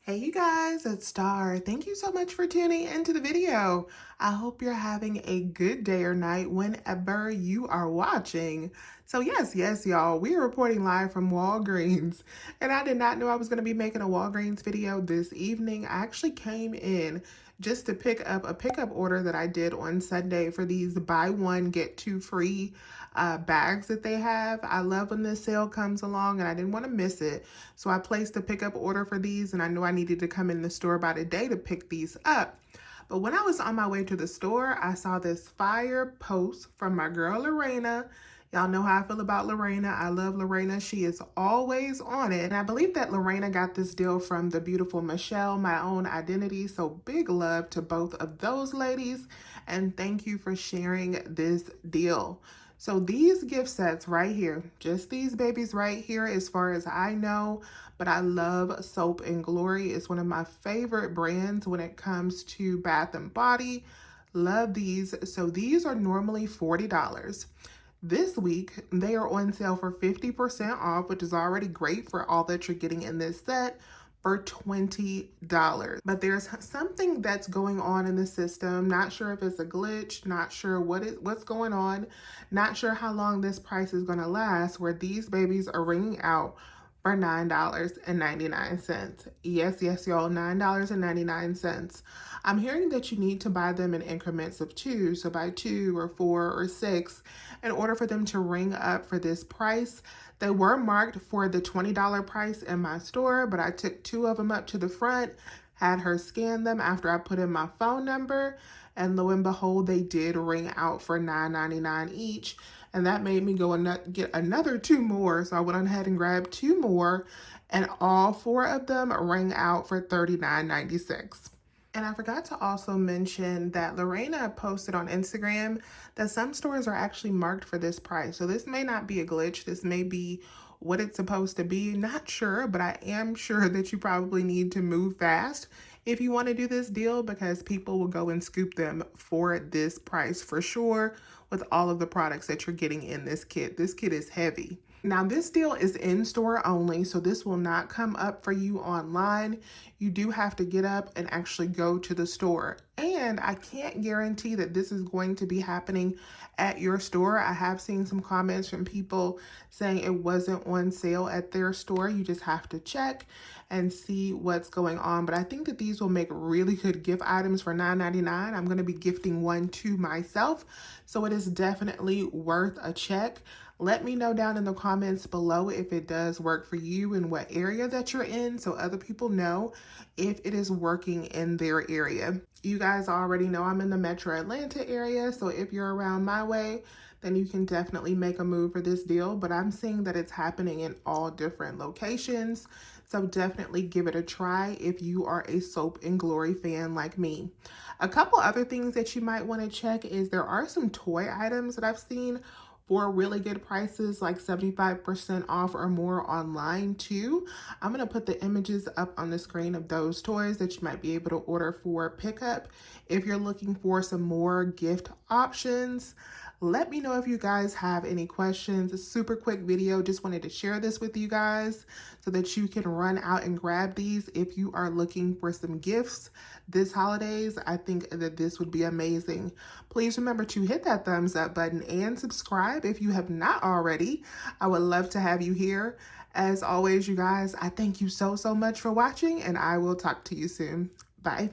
Hey you guys, it's Star. Thank you so much for tuning into the video. I hope you're having a good day or night whenever you are watching. So yes, y'all, we are reporting live from Walgreens. And I did not know I was going to be making a Walgreens video this evening. I actually came in just to pick up a pickup order that I did on Sunday for these buy one, get two free bags that they have. I love when this sale comes along and I didn't want to miss it. So I placed a pickup order for these and I knew I needed to come in the store by today to pick these up. But when I was on my way to the store, I saw this fire post from my girl Lorena. Y'all know how I feel about Lorena. I love Lorena. She is always on it. And I believe that Lorena got this deal from the beautiful Michelle, My Own Identity. So big love to both of those ladies. And thank you for sharing this deal. So these gift sets right here, just these babies right here, as far as I know, but I love Soap and Glory. It's one of my favorite brands when it comes to Bath and Body. Love these. So these are normally $40. This week, they are on sale for 50% off, which is already great for all that you're getting in this set for $20. But there's something that's going on in the system. Not sure if it's a glitch, not sure what's going on, not sure how long this price is going to last, where these babies are ringing out for $9.99. Yes, y'all, $9.99. I'm hearing that you need to buy them in increments of two, so buy 2 or 4 or 6 in order for them to ring up for this price. They were marked for the $20 price in my store, but I took 2 of them up to the front, had her scan them after I put in my phone number, and lo and behold, they did ring out for $9.99 each. And that made me go and get another 2 more. So I went ahead and grabbed 2 more, and all 4 of them rang out for $39.96. And I forgot to also mention that Lorena posted on Instagram that some stores are actually marked for this price. So this may not be a glitch. This may be what it's supposed to be. Not sure, but I am sure that you probably need to move fast if you want to do this deal, because people will go and scoop them for this price for sure with all of the products that you're getting in this kit. This kit is heavy. Now, this deal is in-store only, so this will not come up for you online. You do have to get up and actually go to the store. And I can't guarantee that this is going to be happening at your store. I have seen some comments from people saying it wasn't on sale at their store. You just have to check and see what's going on. But I think that these will make really good gift items for $9.99. I'm going to be gifting one to myself, so it is definitely worth a check. Let me know down in the comments below if it does work for you and what area that you're in, so other people know if it is working in their area. You guys already know I'm in the Metro Atlanta area, so if you're around my way, then you can definitely make a move for this deal. But I'm seeing that it's happening in all different locations, so definitely give it a try if you are a Soap and Glory fan like me. A couple other things that you might want to check is there are some toy items that I've seen for really good prices, like 75% off or more online too. I'm going to put the images up on the screen of those toys that you might be able to order for pickup. If you're looking for some more gift options, let me know if you guys have any questions. A super quick video. Just wanted to share this with you guys so that you can run out and grab these if you are looking for some gifts this holidays. I think that this would be amazing. Please remember to hit that thumbs up button and subscribe if you have not already. I would love to have you here. As always, you guys, I thank you so much for watching, and I will talk to you soon. Bye.